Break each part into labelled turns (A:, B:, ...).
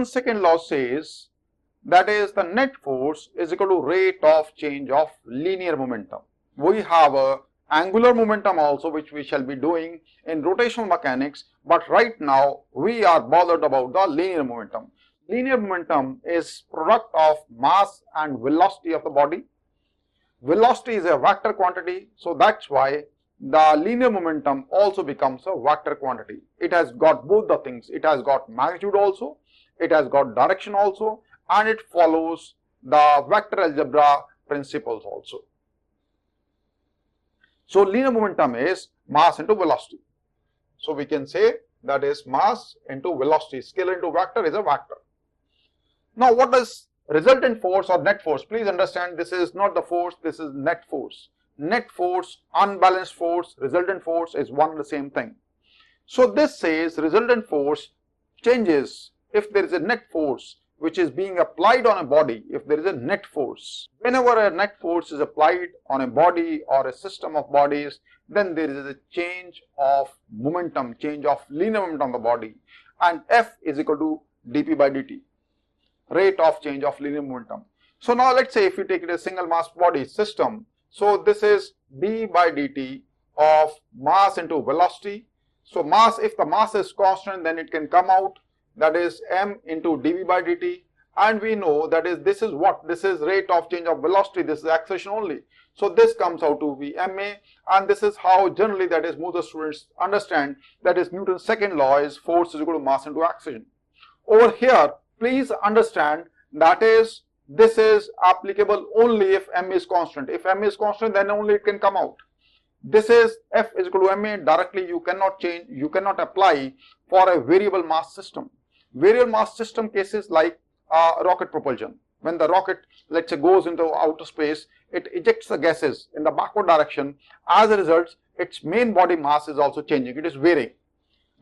A: Newton's second law says that is the net force is equal to rate of change of linear momentum. We have a angular momentum also, which we shall be doing in rotational mechanics, but right now we are bothered about the linear momentum. Linear momentum is product of mass and velocity of the body. Velocity is a vector quantity, so that's why the linear momentum also becomes a vector quantity. It has got both the things. It has got magnitude also, it has got direction also, and it follows the vector algebra principles also. So linear momentum is mass into velocity. So we can say that is mass into velocity. Scalar into vector is a vector. Now what does resultant force or net force? Please understand, this is not the force, this is net force. Net force, unbalanced force, resultant force is one and the same thing. So this says resultant force changes if there is a net force which is being applied on a body. If there is a net force, whenever a net force is applied on a body or a system of bodies, then there is a change of momentum, change of linear momentum on the body, and F is equal to dp by dt, rate of change of linear momentum. So now let's say if you take it as single mass body system, so this is d by dt of mass into velocity. So mass, if the mass is constant, then it can come out, that is m into dv by dt, and we know that is this is what? This is rate of change of velocity, this is acceleration only. So this comes out to be ma, and this is how generally, that is, most of the students understand, that is Newton's second law is force is equal to mass into acceleration. Over here, please understand that is this is applicable only if m is constant. If m is constant, then only it can come out. This is F is equal to ma directly. You cannot change, you cannot apply for a variable mass system. Variable mass system cases like rocket propulsion. When the rocket, let's say, goes into outer space, it ejects the gases in the backward direction. As a result, its main body mass is also changing, it is varying.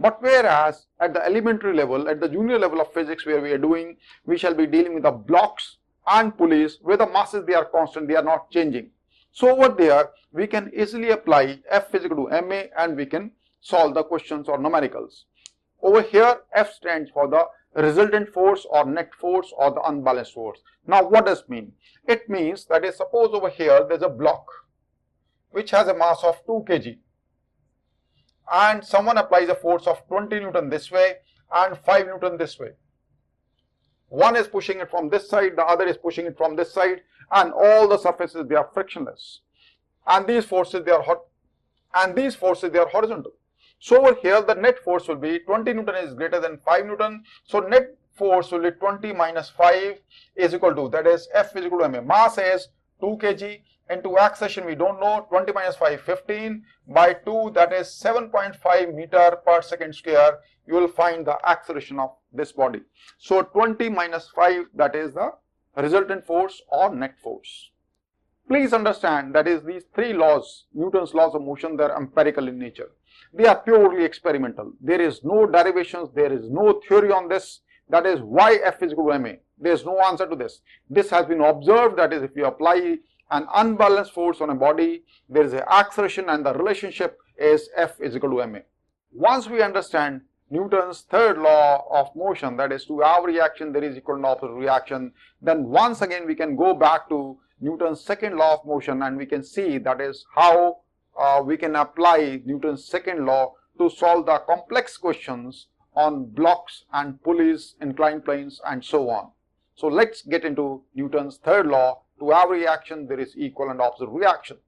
A: But whereas at the elementary level, at the junior level of physics where we are doing, we shall be dealing with the blocks and pulleys where the masses, they are constant, they are not changing. So over there we can easily apply F is equal to ma and we can solve the questions or numericals. Over here F stands for the resultant force or net force or the unbalanced force. Now what does it mean? It means that is, suppose over here there is a block which has a mass of 2 kg. And someone applies a force of 20 Newton this way and 5 Newton this way. One is pushing it from this side, the other is pushing it from this side, and all the surfaces, they are frictionless. And these forces, they are horizontal. So over here the net force will be 20 Newton is greater than 5 Newton. So net force will be 20 minus 5 is equal to, that is F is equal to ma. Mass is 2 kg. Into acceleration we don't know, 20 minus 5, 15 by 2, that is 7.5 meter per second square. You will find the acceleration of this body. So 20 minus 5, that is the resultant force or net force. Please understand that is these three laws, Newton's laws of motion, they are empirical in nature. They are purely experimental. There is no derivations, there is no theory on this. That is why F is equal to ma. There is no answer to this. This has been observed, that is if you apply an unbalanced force on a body, there is an acceleration and the relationship is F is equal to ma. Once we understand Newton's third law of motion, that is to every action there is equal and opposite reaction, then once again we can go back to Newton's second law of motion and we can see that is how we can apply Newton's second law to solve the complex questions on blocks and pulleys, inclined planes and so on. So let's get into Newton's third law. To every action there is equal and opposite reaction.